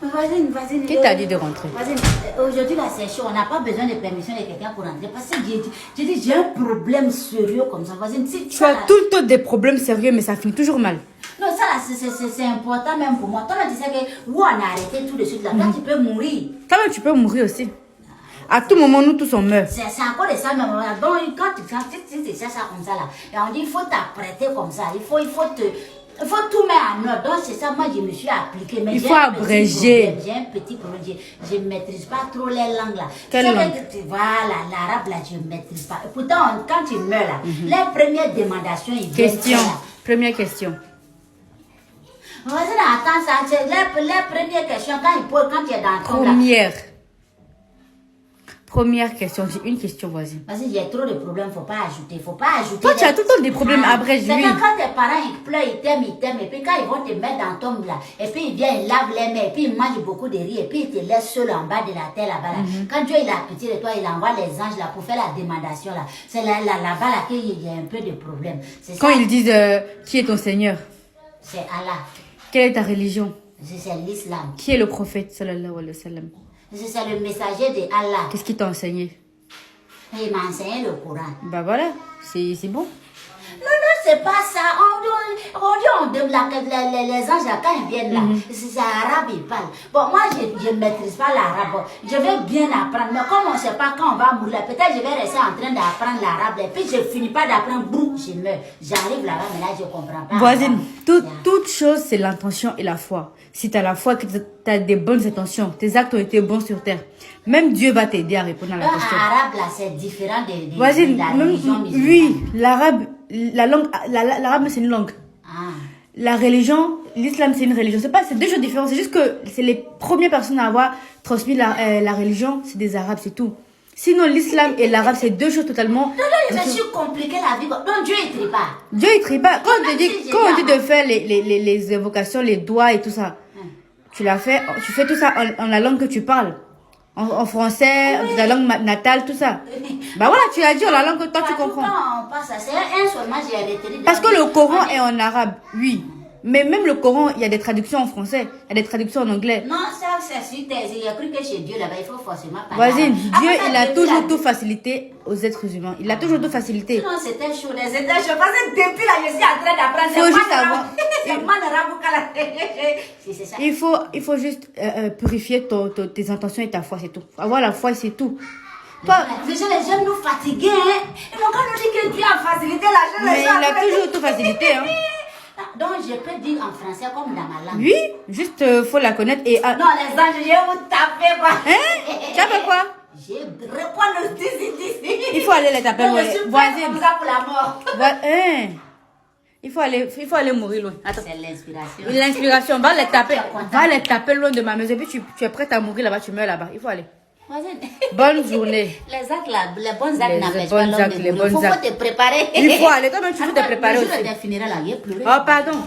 Vas-y. Qui t'a dit de rentrer? Aujourd'hui, là, c'est chaud. On n'a pas besoin de permission de quelqu'un pour rentrer. Parce que j'ai dit, j'ai un problème sérieux comme ça. Vas-y, tu as tout le temps des problèmes sérieux, mais ça finit toujours mal. Non, ça, là, c'est important même pour moi. Toi, là, tu sais que où on a arrêté tout de suite, là, tu peux mourir. Toi-même, tu peux mourir aussi. À tout moment, nous tous on meurt. C'est encore de ça, même. Donc, quand tu sais ça comme ça, là, et on dit, il faut t'apprêter comme ça. Il faut tout mettre en ordre. Donc, c'est ça, moi, je me suis appliqué. Mais il faut abréger. J'ai un petit problème. Je ne maîtrise pas trop les langues, là. Quelle langue? Voilà, l'arabe, là, je ne maîtrise pas. Et pourtant, quand tu meurs, là, les premières demandations, ils viennent. Question. Première question. Vas-y, attends, ça, c'est les premières questions, quand tu es dans ton Première question, j'ai une question, vas-y. Vas-y, il y a trop de problèmes, faut pas ajouter. Toi, tu as tout le temps des problèmes, abrège, c'est oui. quand tes parents, ils pleurent, ils t'aiment, et puis quand ils vont te mettre dans ton là, et puis ils viennent, ils lavent les mains, et puis ils mangent beaucoup de riz, et puis ils te laissent seul en bas de la terre là-bas. Là. Quand Dieu il a pitié de toi, il envoie les anges là pour faire la demandation là. C'est là-bas là qu'il y a un peu de problème. Quand ils disent qui est ton Seigneur? C'est Allah. Quelle est ta religion? C'est l'islam. Qui est le prophète sallallahu alayhi wa sallam? C'est le messager de Allah. Qu'est-ce qu'il t'a enseigné? Il m'a enseigné le Coran. Bah voilà, c'est bon. Non, c'est pas ça. On dit, les anges, là, quand ils viennent là, c'est arabe, ils parlent. Bon, moi, je ne maîtrise pas l'arabe. Je vais bien apprendre. Mais comme on ne sait pas quand on va mourir, peut-être je vais rester en train d'apprendre l'arabe. Et puis, je ne finis pas d'apprendre, boum, je meurs. J'arrive là-bas, mais là, je ne comprends pas. Voisine, toute chose, c'est l'intention et la foi. Si tu as la foi, que tu as des bonnes intentions, tes actes ont été bons sur terre, même Dieu va t'aider à répondre à la question. L'arabe, là, c'est différent de voisine, la religion musulmane. Oui, l'arabe, l'arabe, c'est une langue. La religion, l'islam, c'est une religion. C'est deux choses différentes. C'est juste que c'est les premières personnes à avoir transmis la religion, c'est des arabes, c'est tout. Sinon, l'islam et l'arabe, c'est deux choses totalement... Non, je me suis compliqué la vie. Donc, Dieu, il ne trie pas. Dieu, il ne trie pas. Quand on te dit de faire les évocations, les doigts et tout ça, tu fais tout ça en la langue que tu parles. En français, la langue natale, tout ça. Bah voilà, tu as dit en la langue que toi, tu comprends. Parce que le Coran est en arabe, oui. Mais même le Coran, il y a des traductions en français, il y a des traductions en anglais. Non, ça, c'est sur tes... Il y a cru que chez Dieu, là-bas, il faut forcément parler. Voisine, Dieu, il a toujours tout facilité aux êtres humains. Il a toujours tout facilité. Non, c'était chaud, c'était chaud. Parce que depuis là, je suis en train d'apprendre. Faut juste avoir... C'est ça. Il faut juste purifier tes intentions et ta foi, c'est tout. Avoir la foi, c'est tout. Toi, déjà, les jeunes nous fatigués, hein. Ils m'ont quand nous dit que Dieu a facilité la jeune. Mais il a toujours tout facilité, hein. Donc, je peux dire en français comme dans ma langue. Oui, juste faut la connaître et... Non, les anges, je vais vous taper, quoi. Hein? Tu as fait quoi? Je réponds d'ici. Il faut aller les taper, voisine. Comme ça pour la mort. Hein? Il faut aller mourir loin. Attends. C'est l'inspiration. L'inspiration, va les taper loin de ma maison. Et puis tu es prête à mourir là-bas, tu meurs là-bas. Il faut aller. Bonne journée. Les actes là, les bons actes n'empêchent pas l'homme de mourir. Il faut te préparer. Il faut aller, toi-même tu faut te préparer aussi. Je vais finir là, il y a plus. Oh, pardon.